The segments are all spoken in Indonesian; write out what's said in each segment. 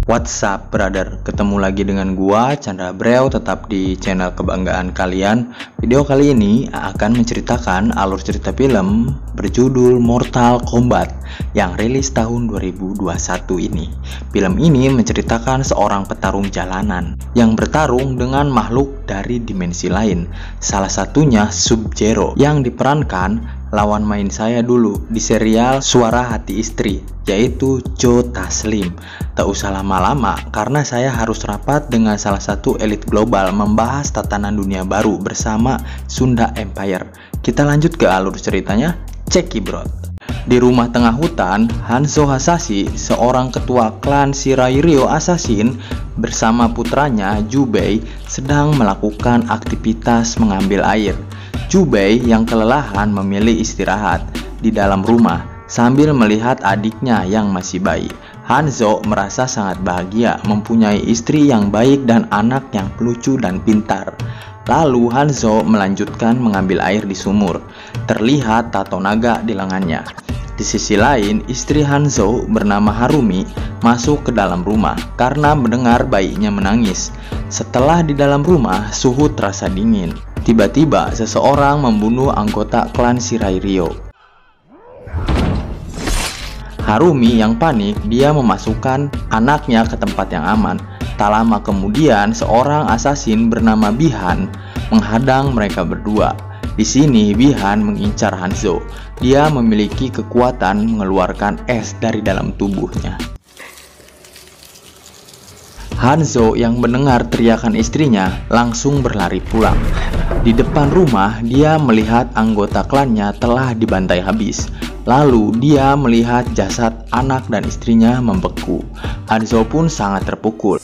What's up brother, ketemu lagi dengan gua Chandra Breu, tetap di channel kebanggaan kalian. Video kali ini akan menceritakan alur cerita film berjudul Mortal Kombat yang rilis tahun 2021 ini. Film ini menceritakan seorang petarung jalanan yang bertarung dengan makhluk dari dimensi lain, salah satunya Sub-Zero yang diperankan lawan main saya dulu di serial Suara Hati Istri, yaitu Joe Taslim. Tak usah lama-lama karena saya harus rapat dengan salah satu elit global membahas tatanan dunia baru bersama Sunda Empire. Kita lanjut ke alur ceritanya, cekidot. Di rumah tengah hutan, Hanzo Hasashi, seorang ketua klan Shirairyo Assassin, bersama putranya Jubei sedang melakukan aktivitas mengambil air. Jubei yang kelelahan memilih istirahat di dalam rumah sambil melihat adiknya yang masih bayi. Hanzo merasa sangat bahagia mempunyai istri yang baik dan anak yang lucu dan pintar. Lalu Hanzo melanjutkan mengambil air di sumur. Terlihat tato naga di lengannya. Di sisi lain, istri Hanzo bernama Harumi masuk ke dalam rumah karena mendengar bayinya menangis. Setelah di dalam rumah, suhu terasa dingin. Tiba-tiba seseorang membunuh anggota klan Shirairyo. Harumi yang panik, dia memasukkan anaknya ke tempat yang aman. Tak lama kemudian, seorang assassin bernama Bihan menghadang mereka berdua. Di sini Bihan mengincar Hanzo. Dia memiliki kekuatan mengeluarkan es dari dalam tubuhnya. Hanzo yang mendengar teriakan istrinya langsung berlari pulang. Di depan rumah, dia melihat anggota klannya telah dibantai habis. Lalu dia melihat jasad anak dan istrinya membeku. Hanzo pun sangat terpukul.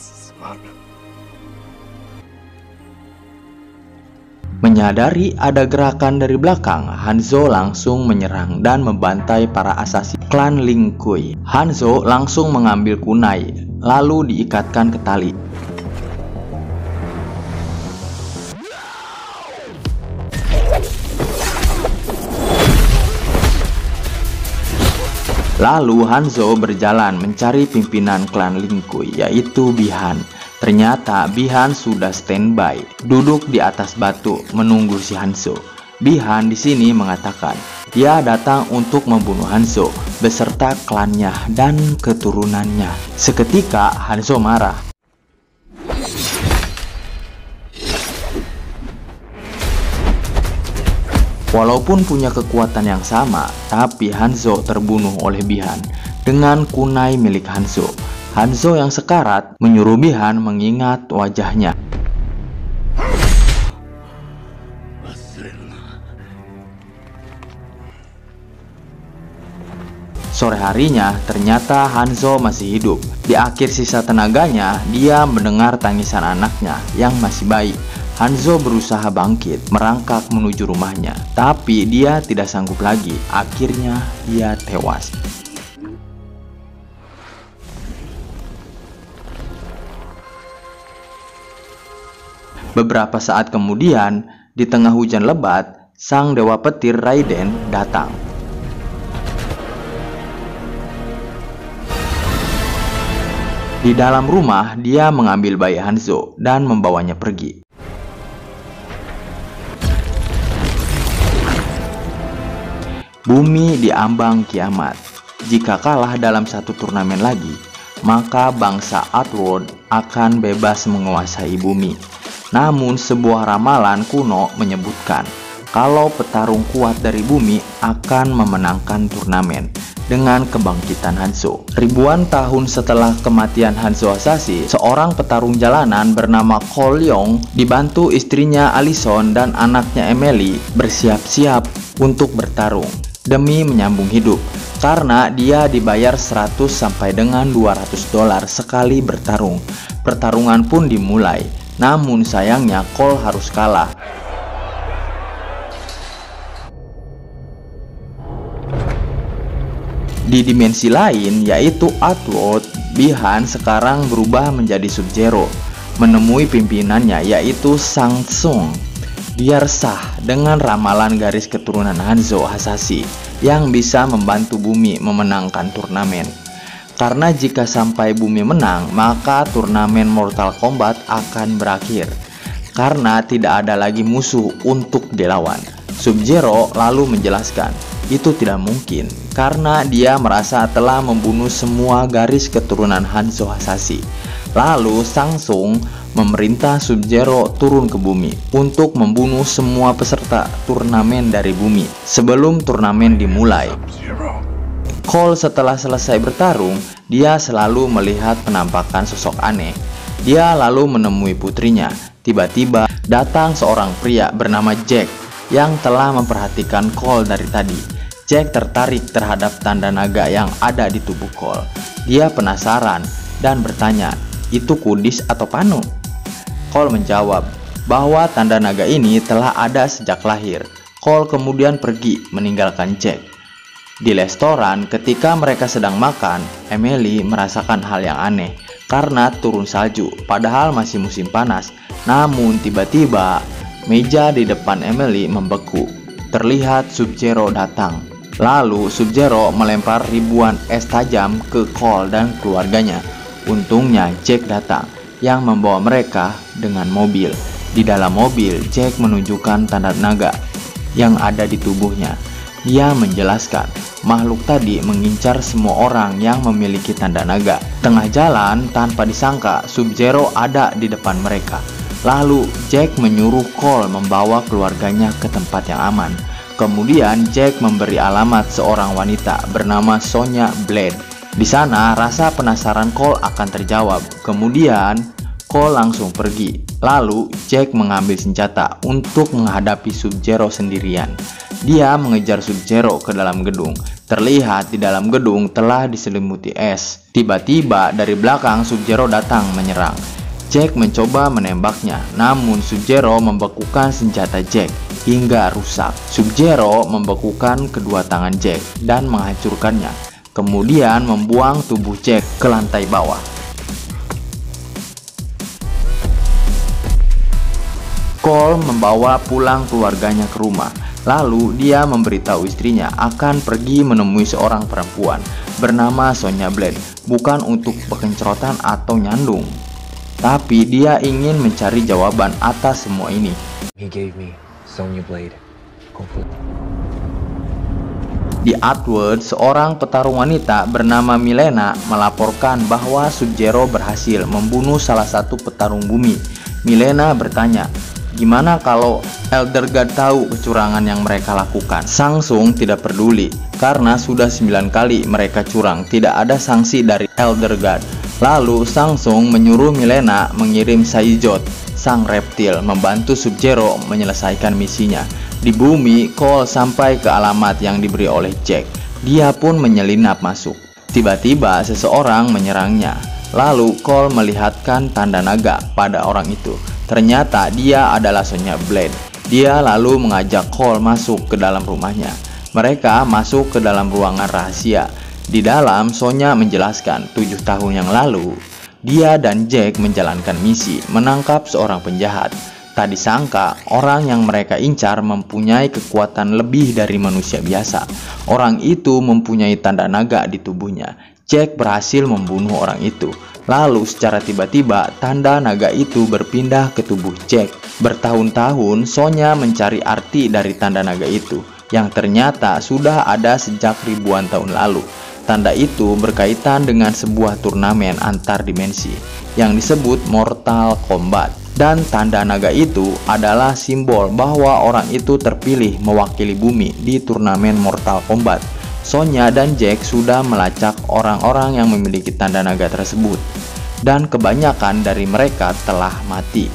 Menyadari ada gerakan dari belakang, Hanzo langsung menyerang dan membantai para assassin klan Ling Kui. Hanzo langsung mengambil kunai, lalu diikatkan ke tali. Lalu Hanzo berjalan mencari pimpinan klan Ling Kui, yaitu Bihan. Ternyata Bihan sudah standby, duduk di atas batu menunggu si Hanzo. Bihan di sini mengatakan dia datang untuk membunuh Hanzo beserta klannya dan keturunannya. Seketika Hanzo marah. Walaupun punya kekuatan yang sama, tapi Hanzo terbunuh oleh Bihan dengan kunai milik Hanzo. Hanzo yang sekarat menyuruh Bihan mengingat wajahnya. Sore harinya, ternyata Hanzo masih hidup. Di akhir sisa tenaganya, dia mendengar tangisan anaknya yang masih bayi. Hanzo berusaha bangkit, merangkak menuju rumahnya, tapi dia tidak sanggup lagi. Akhirnya, dia tewas. Beberapa saat kemudian, di tengah hujan lebat, sang dewa petir Raiden datang. Di dalam rumah, dia mengambil bayi Hanzo dan membawanya pergi. Bumi diambang kiamat. Jika kalah dalam satu turnamen lagi, maka bangsa Outworld akan bebas menguasai bumi. Namun sebuah ramalan kuno menyebutkan kalau petarung kuat dari bumi akan memenangkan turnamen dengan kebangkitan Hanzo. Ribuan tahun setelah kematian Hanzo Hasashi, seorang petarung jalanan bernama Cole Young dibantu istrinya Allison dan anaknya Emily bersiap-siap untuk bertarung demi menyambung hidup, karena dia dibayar 100 sampai dengan $200 sekali bertarung. Pertarungan pun dimulai, namun sayangnya Cole harus kalah. Di dimensi lain, yaitu Outworld, Bihan sekarang berubah menjadi Sub-Zero, menemui pimpinannya yaitu Shang Tsung. Dia resah dengan ramalan garis keturunan Hanzo Hasashi yang bisa membantu bumi memenangkan turnamen. Karena jika sampai bumi menang, maka turnamen Mortal Kombat akan berakhir. Karena tidak ada lagi musuh untuk dilawan. Sub-Zero lalu menjelaskan, itu tidak mungkin karena dia merasa telah membunuh semua garis keturunan Hanzo Hasashi. Lalu Shang Tsung memerintah Sub-Zero turun ke bumi untuk membunuh semua peserta turnamen dari bumi sebelum turnamen dimulai. Cole setelah selesai bertarung, dia selalu melihat penampakan sosok aneh. Dia lalu menemui putrinya. Tiba-tiba datang seorang pria bernama Jack yang telah memperhatikan Cole dari tadi. Jack tertarik terhadap tanda naga yang ada di tubuh Cole. Dia penasaran dan bertanya, itu kudis atau panu? Cole menjawab bahwa tanda naga ini telah ada sejak lahir. Cole kemudian pergi meninggalkan Jack. Di restoran, ketika mereka sedang makan, Emily merasakan hal yang aneh karena turun salju padahal masih musim panas. Namun tiba-tiba meja di depan Emily membeku. Terlihat Sub-Zero datang. Lalu Sub-Zero melempar ribuan es tajam ke Cole dan keluarganya. Untungnya Jack datang yang membawa mereka dengan mobil. Di dalam mobil, Jack menunjukkan tanda naga yang ada di tubuhnya. Dia menjelaskan, makhluk tadi mengincar semua orang yang memiliki tanda naga. Tengah jalan, tanpa disangka, Sub-Zero ada di depan mereka. Lalu, Jack menyuruh Cole membawa keluarganya ke tempat yang aman. Kemudian, Jack memberi alamat seorang wanita bernama Sonya Blade. Di sana, rasa penasaran Cole akan terjawab. Kemudian, Cole langsung pergi. Lalu, Jack mengambil senjata untuk menghadapi Sub-Zero sendirian. Dia mengejar Sub-Zero ke dalam gedung. Terlihat di dalam gedung telah diselimuti es. Tiba-tiba dari belakang Sub-Zero datang menyerang. Jack mencoba menembaknya, namun Sub-Zero membekukan senjata Jack hingga rusak. Sub-Zero membekukan kedua tangan Jack dan menghancurkannya. Kemudian membuang tubuh Jack ke lantai bawah. Cole membawa pulang keluarganya ke rumah. Lalu dia memberitahu istrinya akan pergi menemui seorang perempuan bernama Sonya Blade. Bukan untuk pekencrotan atau nyandung, tapi dia ingin mencari jawaban atas semua ini. He gave me Sonya Blade. Di Outworld, seorang petarung wanita bernama Milena melaporkan bahwa Sub-Zero berhasil membunuh salah satu petarung bumi. Milena bertanya, gimana kalau Elder God tahu kecurangan yang mereka lakukan? Shang Tsung tidak peduli, karena sudah 9 kali mereka curang, tidak ada sanksi dari Elder God. Lalu Shang Tsung menyuruh Milena mengirim Saizot, sang reptil, membantu Sub-Zero menyelesaikan misinya. Di bumi, Cole sampai ke alamat yang diberi oleh Jack. Dia pun menyelinap masuk. Tiba-tiba seseorang menyerangnya. Lalu Cole melihatkan tanda naga pada orang itu. Ternyata dia adalah Sonya Blade. Dia lalu mengajak Cole masuk ke dalam rumahnya. Mereka masuk ke dalam ruangan rahasia. Di dalam, Sonya menjelaskan 7 tahun yang lalu, dia dan Jack menjalankan misi menangkap seorang penjahat. Tak disangka, orang yang mereka incar mempunyai kekuatan lebih dari manusia biasa. Orang itu mempunyai tanda naga di tubuhnya. Jack berhasil membunuh orang itu. Lalu secara tiba-tiba, tanda naga itu berpindah ke tubuh Jack. Bertahun-tahun, Sonya mencari arti dari tanda naga itu, yang ternyata sudah ada sejak ribuan tahun lalu. Tanda itu berkaitan dengan sebuah turnamen antar dimensi yang disebut Mortal Kombat. Dan tanda naga itu adalah simbol bahwa orang itu terpilih mewakili bumi di turnamen Mortal Kombat. Sonya dan Jack sudah melacak orang-orang yang memiliki tanda naga tersebut, dan kebanyakan dari mereka telah mati,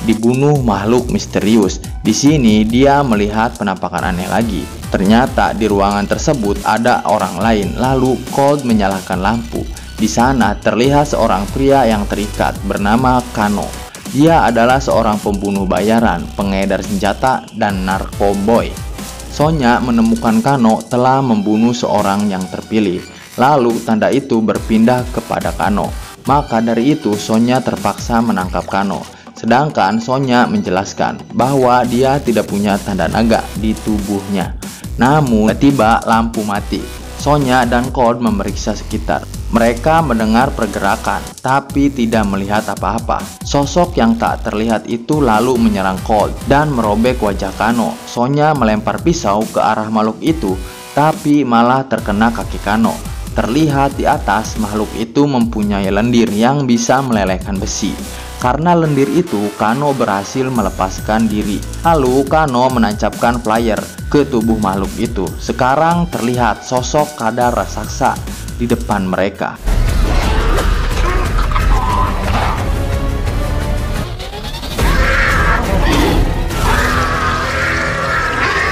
dibunuh makhluk misterius. Di sini dia melihat penampakan aneh lagi. Ternyata di ruangan tersebut ada orang lain. Lalu Cold menyalakan lampu. Di sana terlihat seorang pria yang terikat bernama Kano. Dia adalah seorang pembunuh bayaran, pengedar senjata, dan narkoboy. Sonya menemukan Kano telah membunuh seorang yang terpilih. Lalu tanda itu berpindah kepada Kano. Maka dari itu Sonya terpaksa menangkap Kano. Sedangkan Sonya menjelaskan bahwa dia tidak punya tanda naga di tubuhnya. Namun tiba-tiba lampu mati. Sonya dan Cold memeriksa sekitar. Mereka mendengar pergerakan, tapi tidak melihat apa-apa. Sosok yang tak terlihat itu lalu menyerang Colt dan merobek wajah Kano. Sonya melempar pisau ke arah makhluk itu, tapi malah terkena kaki Kano. Terlihat di atas, makhluk itu mempunyai lendir yang bisa melelehkan besi. Karena lendir itu, Kano berhasil melepaskan diri. Lalu Kano menancapkan flyer ke tubuh makhluk itu. Sekarang terlihat sosok kadal raksasa di depan mereka.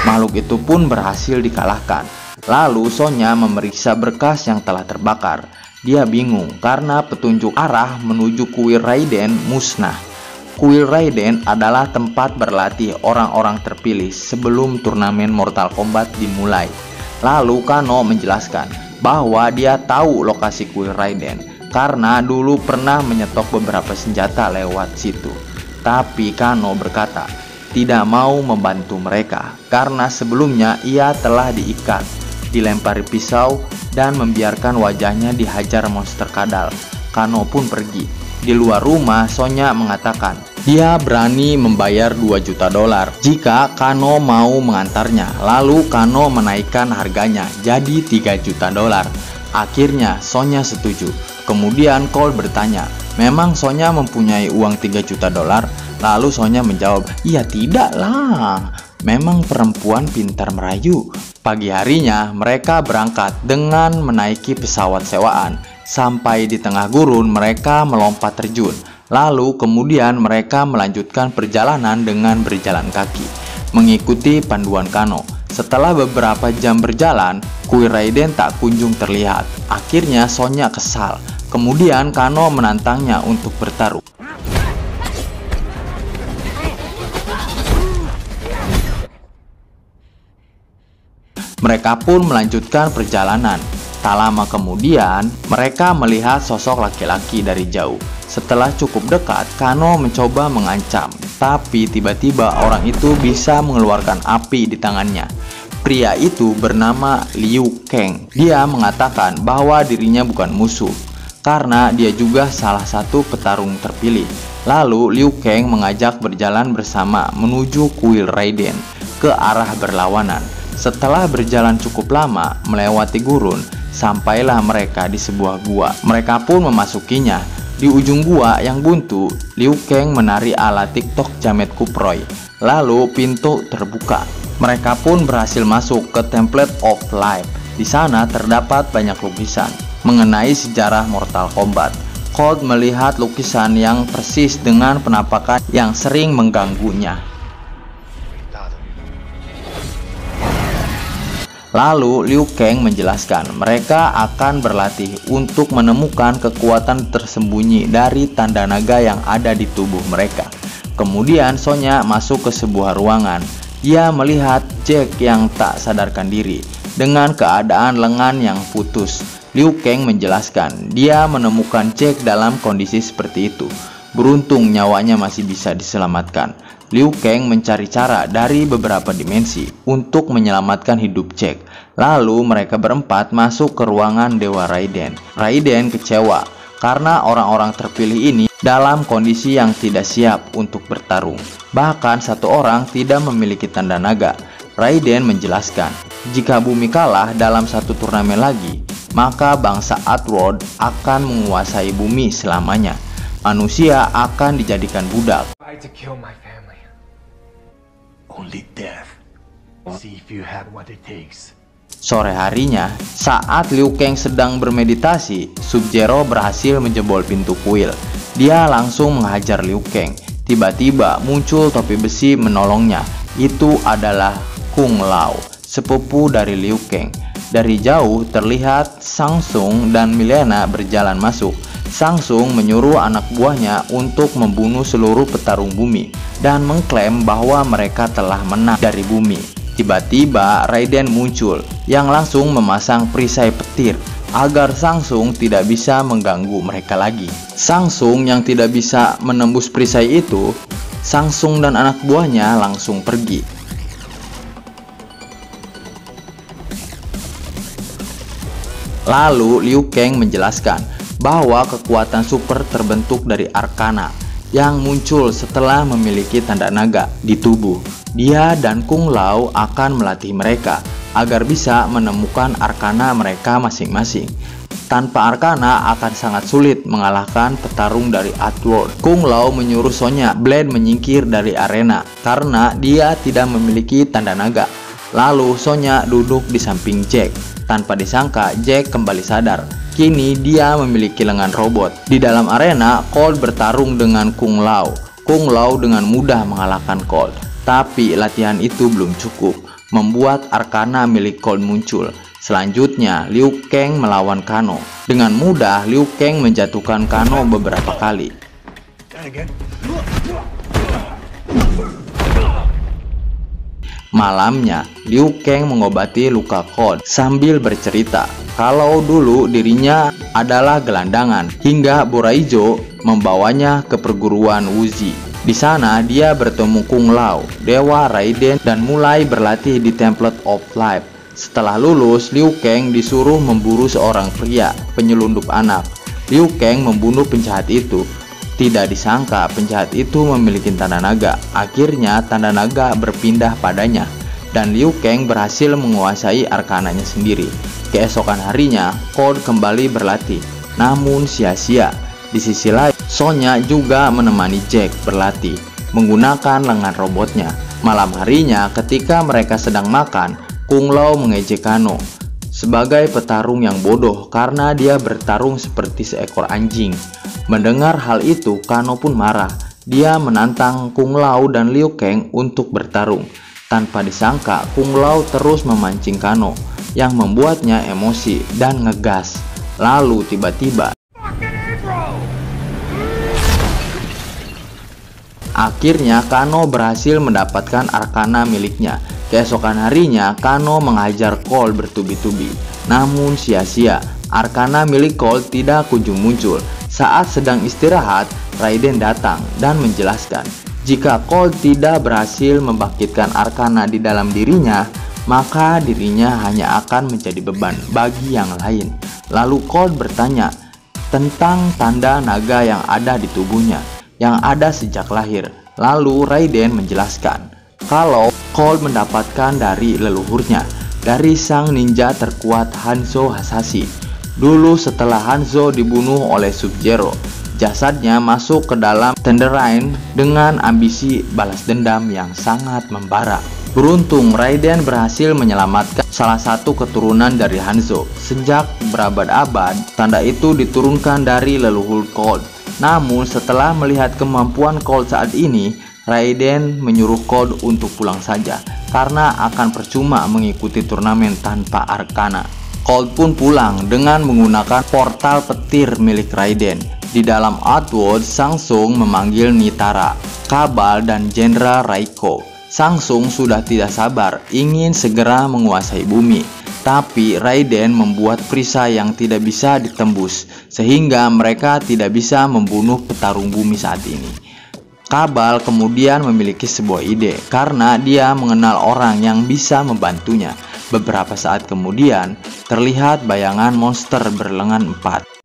Makhluk itu pun berhasil dikalahkan. Lalu Sonya memeriksa berkas yang telah terbakar. Dia bingung karena petunjuk arah menuju kuil Raiden musnah. Kuil Raiden adalah tempat berlatih orang-orang terpilih sebelum turnamen Mortal Kombat dimulai. Lalu Kano menjelaskan bahwa dia tahu lokasi kuil Raiden karena dulu pernah menyetok beberapa senjata lewat situ. Tapi Kano berkata tidak mau membantu mereka karena sebelumnya ia telah diikat, dilempari pisau, dan membiarkan wajahnya dihajar monster kadal. Kano pun pergi. Di luar rumah, Sonya mengatakan dia berani membayar 2 juta dolar jika Kano mau mengantarnya. Lalu Kano menaikkan harganya jadi 3 juta dolar. Akhirnya Sonya setuju. Kemudian Colt bertanya, memang Sonya mempunyai uang 3 juta dolar? Lalu Sonya menjawab, iya tidak lah, memang perempuan pintar merayu. Pagi harinya mereka berangkat dengan menaiki pesawat sewaan. Sampai di tengah gurun mereka melompat terjun. Lalu kemudian mereka melanjutkan perjalanan dengan berjalan kaki, mengikuti panduan Kano. Setelah beberapa jam berjalan, kuil Raiden tak kunjung terlihat. Akhirnya Sonya kesal. Kemudian Kano menantangnya untuk bertarung. Mereka pun melanjutkan perjalanan. Tak lama kemudian, mereka melihat sosok laki-laki dari jauh. Setelah cukup dekat, Kano mencoba mengancam, tapi tiba-tiba orang itu bisa mengeluarkan api di tangannya. Pria itu bernama Liu Kang. Dia mengatakan bahwa dirinya bukan musuh, karena dia juga salah satu petarung terpilih. Lalu Liu Kang mengajak berjalan bersama menuju kuil Raiden ke arah berlawanan. Setelah berjalan cukup lama melewati gurun, sampailah mereka di sebuah gua. Mereka pun memasukinya. Di ujung gua yang buntu, Liu Kang menari ala TikTok Jamet Kuproy. Lalu pintu terbuka. Mereka pun berhasil masuk ke Temple of Life. Di sana terdapat banyak lukisan mengenai sejarah Mortal Kombat. Colt melihat lukisan yang persis dengan penampakan yang sering mengganggunya. Lalu Liu Kang menjelaskan mereka akan berlatih untuk menemukan kekuatan tersembunyi dari tanda naga yang ada di tubuh mereka. Kemudian Sonya masuk ke sebuah ruangan. Dia melihat Jack yang tak sadarkan diri dengan keadaan lengan yang putus. Liu Kang menjelaskan dia menemukan Jack dalam kondisi seperti itu. Beruntung nyawanya masih bisa diselamatkan. Liu Kang mencari cara dari beberapa dimensi untuk menyelamatkan hidup Jack. Lalu mereka berempat masuk ke ruangan Dewa Raiden. Raiden kecewa karena orang-orang terpilih ini dalam kondisi yang tidak siap untuk bertarung. Bahkan satu orang tidak memiliki tanda naga. Raiden menjelaskan, jika bumi kalah dalam satu turnamen lagi, maka bangsa Outworld akan menguasai bumi selamanya. Manusia akan dijadikan budak. Only death. See if you have what it takes. Sore harinya, saat Liu Kang sedang bermeditasi, Sub-Zero berhasil menjebol pintu kuil. Dia langsung menghajar Liu Kang. Tiba-tiba muncul topi besi menolongnya. Itu adalah Kung Lao, sepupu dari Liu Kang. Dari jauh terlihat Shang Tsung dan Mileena berjalan masuk. Shang Tsung menyuruh anak buahnya untuk membunuh seluruh petarung bumi dan mengklaim bahwa mereka telah menang dari bumi. Tiba-tiba Raiden muncul yang langsung memasang perisai petir agar Shang Tsung tidak bisa mengganggu mereka lagi. Shang Tsung yang tidak bisa menembus perisai itu, Shang Tsung dan anak buahnya langsung pergi. Lalu Liu Kang menjelaskan bahwa kekuatan super terbentuk dari Arcana yang muncul setelah memiliki tanda naga di tubuh. Dia dan Kung Lao akan melatih mereka agar bisa menemukan Arcana mereka masing-masing. Tanpa Arcana akan sangat sulit mengalahkan petarung dari Outworld. Kung Lao menyuruh Sonya Blade menyingkir dari arena karena dia tidak memiliki tanda naga. Lalu Sonya duduk di samping Jack. Tanpa disangka Jack kembali sadar. Kini dia memiliki lengan robot. Di dalam arena, Colt bertarung dengan Kung Lao. Kung Lao dengan mudah mengalahkan Colt. Tapi latihan itu belum cukup, membuat Arcana milik Colt muncul. Selanjutnya, Liu Kang melawan Kano. Dengan mudah, Liu Kang menjatuhkan Kano beberapa kali. Malamnya, Liu Kang mengobati luka Colt sambil bercerita kalau dulu dirinya adalah gelandangan hingga Boraijo membawanya ke perguruan Wuzi. Di sana dia bertemu Kung Lao, Dewa Raiden, dan mulai berlatih di Temple of Life. Setelah lulus, Liu Kang disuruh memburu seorang pria penyelundup anak. Liu Kang membunuh penjahat itu. Tidak disangka penjahat itu memiliki tanda naga. Akhirnya tanda naga berpindah padanya dan Liu Kang berhasil menguasai arkananya sendiri. Keesokan harinya, Colt kembali berlatih, namun sia-sia. Di sisi lain, Sonya juga menemani Jack berlatih menggunakan lengan robotnya. Malam harinya, ketika mereka sedang makan, Kung Lao mengejek Kano sebagai petarung yang bodoh karena dia bertarung seperti seekor anjing. Mendengar hal itu, Kano pun marah. Dia menantang Kung Lao dan Liu Kang untuk bertarung. Tanpa disangka, Kung Lao terus memancing Kano yang membuatnya emosi dan ngegas. Lalu tiba-tiba akhirnya Kano berhasil mendapatkan Arcana miliknya. Keesokan harinya, Kano menghajar Colt bertubi-tubi. Namun sia-sia, Arcana milik Colt tidak kunjung muncul. Saat sedang istirahat, Raiden datang dan menjelaskan jika Colt tidak berhasil membangkitkan Arcana di dalam dirinya, maka dirinya hanya akan menjadi beban bagi yang lain. Lalu Colt bertanya tentang tanda naga yang ada di tubuhnya, yang ada sejak lahir. Lalu Raiden menjelaskan kalau Colt mendapatkan dari leluhurnya, dari sang ninja terkuat Hanzo Hasashi. Dulu setelah Hanzo dibunuh oleh Sub-Zero, jasadnya masuk ke dalam Tenderine dengan ambisi balas dendam yang sangat membara. Beruntung Raiden berhasil menyelamatkan salah satu keturunan dari Hanzo. Sejak berabad-abad, tanda itu diturunkan dari leluhur Colt. Namun setelah melihat kemampuan Colt saat ini, Raiden menyuruh Colt untuk pulang saja karena akan percuma mengikuti turnamen tanpa Arcana. Colt pun pulang dengan menggunakan portal petir milik Raiden. Di dalam Outworld, Shang-Tsung memanggil Nitara, Kabal, dan Jenderal Raiko. Shang-Tsung sudah tidak sabar ingin segera menguasai bumi. Tapi Raiden membuat perisai yang tidak bisa ditembus sehingga mereka tidak bisa membunuh petarung bumi saat ini. Kabal kemudian memiliki sebuah ide karena dia mengenal orang yang bisa membantunya. Beberapa saat kemudian, terlihat bayangan monster berlengan 4.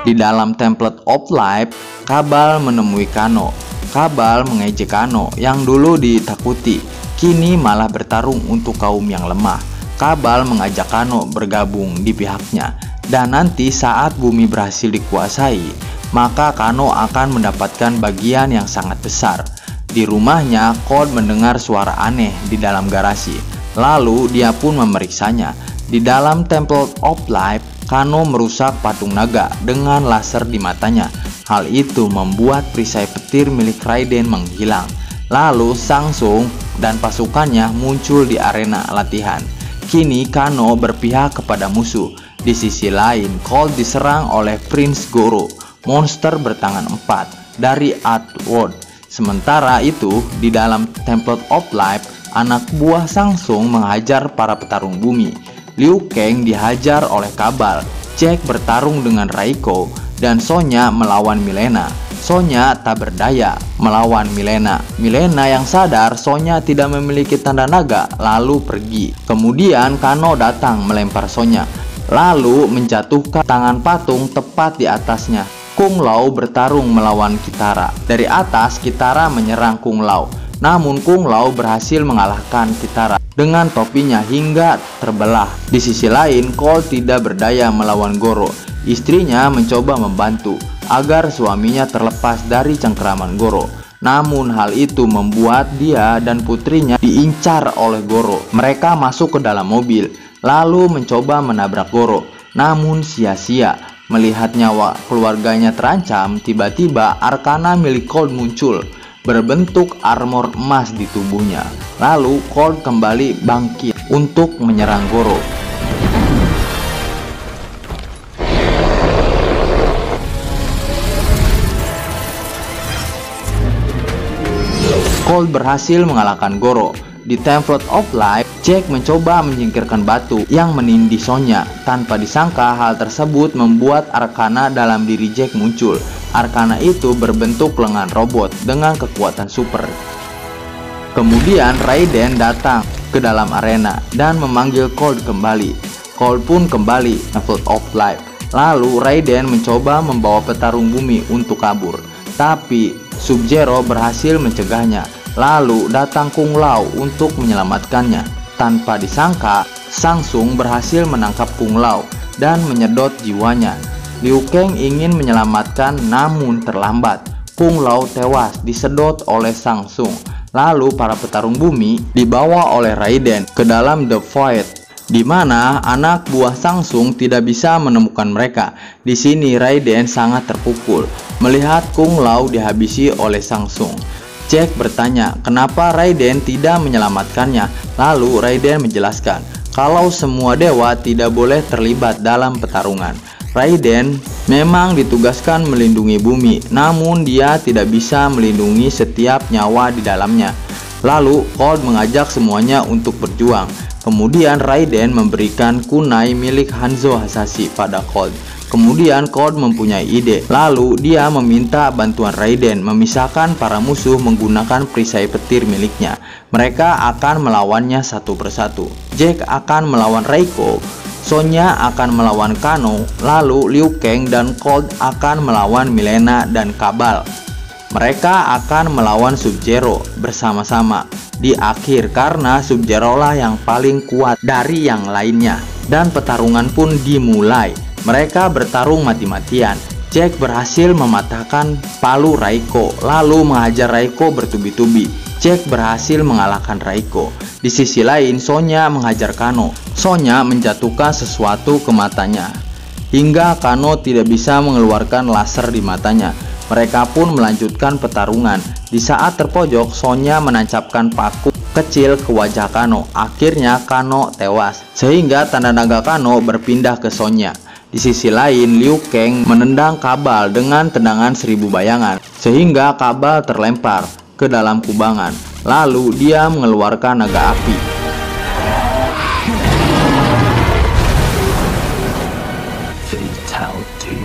Di dalam Temple of Life, Kabal menemui Kano. Kabal mengejek Kano yang dulu ditakuti, kini malah bertarung untuk kaum yang lemah. Kabal mengajak Kano bergabung di pihaknya, dan nanti saat bumi berhasil dikuasai, maka Kano akan mendapatkan bagian yang sangat besar. Di rumahnya, Colt mendengar suara aneh di dalam garasi. Lalu dia pun memeriksanya. Di dalam Temple of Life, Kano merusak patung naga dengan laser di matanya. Hal itu membuat perisai petir milik Raiden menghilang. Lalu Shang-Tsung dan pasukannya muncul di arena latihan. Kini Kano berpihak kepada musuh. Di sisi lain, Colt diserang oleh Prince Goro, monster bertangan 4 dari Outworld. Sementara itu, di dalam Temple of Life, anak buah Shang-Tsung menghajar para petarung bumi. Liu Kang dihajar oleh Kabal, Jack bertarung dengan Raiko, dan Sonya melawan Milena. Sonya tak berdaya melawan Milena. Milena yang sadar Sonya tidak memiliki tanda naga lalu pergi. Kemudian Kano datang melempar Sonya, lalu menjatuhkan tangan patung tepat di atasnya. Kung Lao bertarung melawan Kitara. Dari atas Kitara menyerang Kung Lao, namun Kung Lao berhasil mengalahkan Kitara dengan topinya hingga terbelah. Di sisi lain, Cold tidak berdaya melawan Goro. Istrinya mencoba membantu agar suaminya terlepas dari cengkeraman Goro. Namun hal itu membuat dia dan putrinya diincar oleh Goro. Mereka masuk ke dalam mobil lalu mencoba menabrak Goro, namun sia-sia. Melihat nyawa keluarganya terancam, tiba-tiba Arcana milik Cold muncul berbentuk armor emas di tubuhnya. Lalu Cold kembali bangkit untuk menyerang Goro. Cold berhasil mengalahkan Goro. Di Temple of Life, Jack mencoba menyingkirkan batu yang menindih Sonya. Tanpa disangka hal tersebut membuat Arcana dalam diri Jack muncul. Arcana itu berbentuk lengan robot dengan kekuatan super. Kemudian Raiden datang ke dalam arena dan memanggil Cold kembali. Cold pun kembali Temple of Life. Lalu Raiden mencoba membawa petarung bumi untuk kabur, tapi Sub-Zero berhasil mencegahnya. Lalu datang Kung Lao untuk menyelamatkannya. Tanpa disangka, Samsung berhasil menangkap Kung Lao dan menyedot jiwanya. Liu Kang ingin menyelamatkan namun terlambat. Kung Lao tewas disedot oleh Samsung. Lalu para petarung bumi dibawa oleh Raiden ke dalam The Void, di mana anak buah Samsung tidak bisa menemukan mereka. Di sini Raiden sangat terpukul melihat Kung Lao dihabisi oleh Samsung. Jack bertanya kenapa Raiden tidak menyelamatkannya. Lalu Raiden menjelaskan kalau semua dewa tidak boleh terlibat dalam pertarungan. Raiden memang ditugaskan melindungi bumi, namun dia tidak bisa melindungi setiap nyawa di dalamnya. Lalu Cold mengajak semuanya untuk berjuang. Kemudian Raiden memberikan kunai milik Hanzo Hasashi pada Cold. Kemudian Cold mempunyai ide. Lalu dia meminta bantuan Raiden memisahkan para musuh menggunakan perisai petir miliknya. Mereka akan melawannya satu persatu. Jack akan melawan Reiko, Sonya akan melawan Kano, lalu Liu Kang dan Cold akan melawan Milena dan Kabal. Mereka akan melawan Sub-Zero bersama-sama di akhir karena Sub-Zero lah yang paling kuat dari yang lainnya. Dan pertarungan pun dimulai. Mereka bertarung mati-matian. Jack berhasil mematahkan palu Reiko, lalu menghajar Reiko bertubi-tubi. Jack berhasil mengalahkan Reiko. Di sisi lain, Sonya menghajar Kano. Sonya menjatuhkan sesuatu ke matanya, hingga Kano tidak bisa mengeluarkan laser di matanya. Mereka pun melanjutkan pertarungan. Di saat terpojok, Sonya menancapkan paku kecil ke wajah Kano. Akhirnya Kano tewas, sehingga tanda naga Kano berpindah ke Sonya. Di sisi lain, Liu Kang menendang Kabal dengan tendangan 1000 bayangan, sehingga Kabal terlempar ke dalam kubangan. Lalu dia mengeluarkan naga api. Fatality.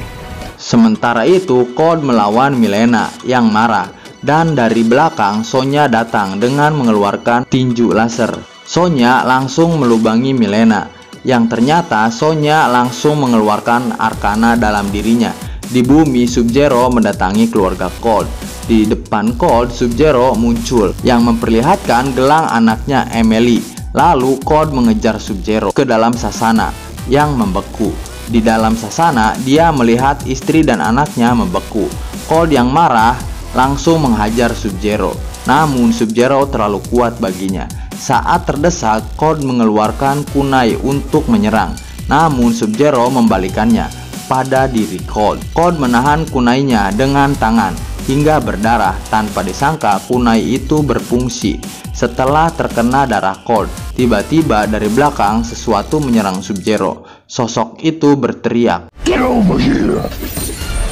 Sementara itu, Cold melawan Milena yang marah, dan dari belakang Sonya datang dengan mengeluarkan tinju laser. Sonya langsung melubangi Milena, yang ternyata Sonya langsung mengeluarkan Arcana dalam dirinya. Di bumi, Sub-Zero mendatangi keluarga Cold. Di depan Cold, Sub-Zero muncul yang memperlihatkan gelang anaknya Emily. Lalu Cold mengejar Sub-Zero ke dalam sasana yang membeku. Di dalam sasana, dia melihat istri dan anaknya membeku. Cold yang marah langsung menghajar Sub-Zero, namun Sub-Zero terlalu kuat baginya. Saat terdesak, Cold mengeluarkan kunai untuk menyerang, namun Sub-Zero membalikannya pada diri Cold. Cold menahan kunainya dengan tangan hingga berdarah. Tanpa disangka, kunai itu berfungsi. Setelah terkena darah Cold, tiba-tiba dari belakang sesuatu menyerang Sub-Zero. Sosok itu berteriak, Get over here!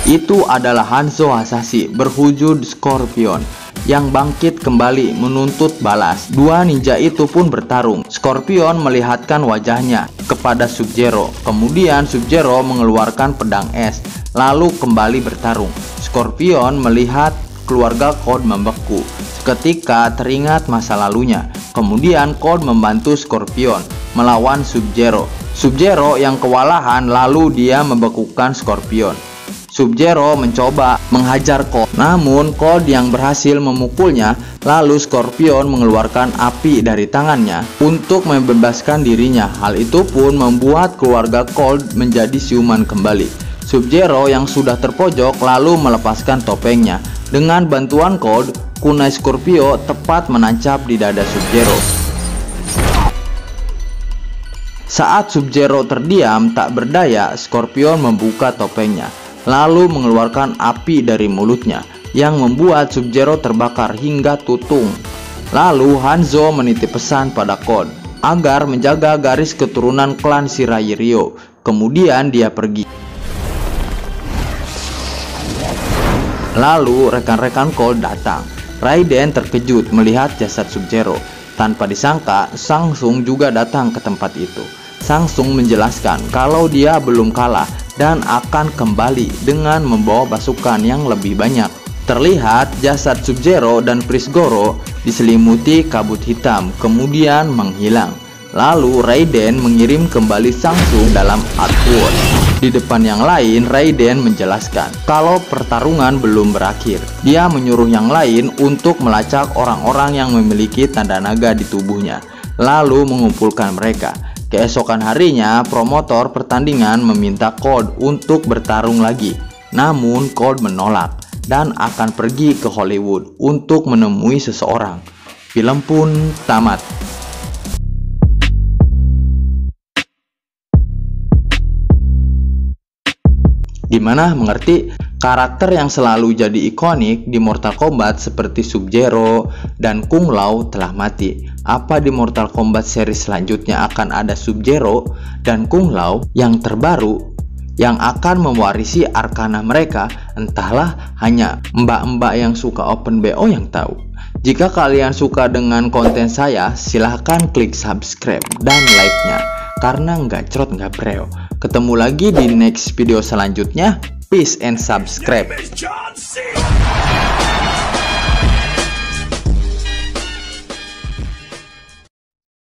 Itu adalah Hanzo Hasashi berwujud Scorpion yang bangkit kembali menuntut balas. Dua ninja itu pun bertarung. Scorpion melihatkan wajahnya kepada Sub-Zero. Kemudian Sub-Zero mengeluarkan pedang es, lalu kembali bertarung. Scorpion melihat keluarga Cold membeku ketika teringat masa lalunya. Kemudian Cold membantu Scorpion melawan Sub-Zero. Sub-Zero yang kewalahan lalu dia membekukan Scorpion. Sub-Zero mencoba menghajar Cold, namun Cold yang berhasil memukulnya. Lalu Scorpion mengeluarkan api dari tangannya untuk membebaskan dirinya. Hal itu pun membuat keluarga Cold menjadi siuman kembali. Sub-Zero yang sudah terpojok lalu melepaskan topengnya. Dengan bantuan Cold, kunai Scorpio tepat menancap di dada Sub-Zero. Saat Sub-Zero terdiam tak berdaya, Scorpion membuka topengnya lalu mengeluarkan api dari mulutnya yang membuat Sub-Zero terbakar hingga tutung. Lalu Hanzo menitip pesan pada Cold agar menjaga garis keturunan klan Shirai Ryo. Kemudian dia pergi. Lalu rekan-rekan Cold datang. Raiden terkejut melihat jasad Sub-Zero. Tanpa disangka, Shang Tsung juga datang ke tempat itu. Shang Tsung menjelaskan kalau dia belum kalah dan akan kembali dengan membawa pasukan yang lebih banyak. Terlihat jasad Sub-Zero dan Priest Goro diselimuti kabut hitam kemudian menghilang. Lalu Raiden mengirim kembali Shang Tsung dalam Earthworld. Di depan yang lain, Raiden menjelaskan kalau pertarungan belum berakhir. Dia menyuruh yang lain untuk melacak orang-orang yang memiliki tanda naga di tubuhnya, lalu mengumpulkan mereka. Keesokan harinya, promotor pertandingan meminta Cold untuk bertarung lagi. Namun Cold menolak dan akan pergi ke Hollywood untuk menemui seseorang. Film pun tamat. Dimana mengerti karakter yang selalu jadi ikonik di Mortal Kombat seperti Sub-Zero dan Kung Lao telah mati. Apa di Mortal Kombat seri selanjutnya akan ada Sub-Zero dan Kung Lao yang terbaru yang akan mewarisi arkana mereka? Entahlah, hanya mbak-mbak yang suka open BO yang tahu. Jika kalian suka dengan konten saya, silahkan klik subscribe dan like-nya karena nggak cerot nggak breo. Ketemu lagi di next video selanjutnya. Peace and subscribe.